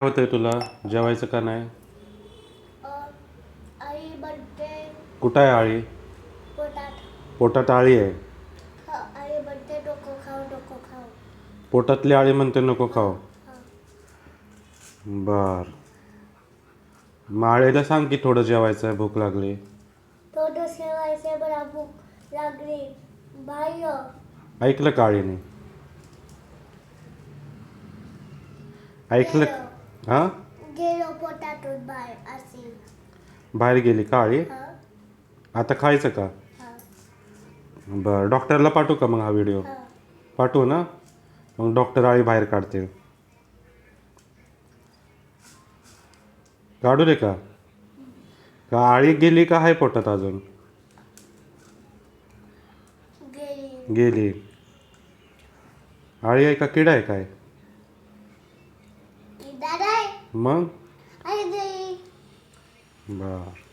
होतंय तुला जेवायचं का नाही? आई बर्थडे कुठं आहे आळी? पोटात. पोटात आळी आहे. आई बर्थडे डोको खाऊ. पोटातली आळी म्हणते नको खाऊ. बर, मग आळीला सांग की थोडं जेवायचं आहे, भूक लागली. थोडं शेवायचे बरा भूक लागली. बाय ऐकलं का आळीने? ऐकलं? हां, गेलो पोटातून बाहेर अशी. बाहेर गेली का आळी? आता खायचं का? बरं, डॉक्टरला पाठवू का मग हा व्हिडिओ? पाठवू ना, मग डॉक्टर आळी बाहेर काढतील. काढू दे का? का आळी गेली का आहे पोटात अजून? गेली. आळी आहे का किडा आहे काय? मग बर.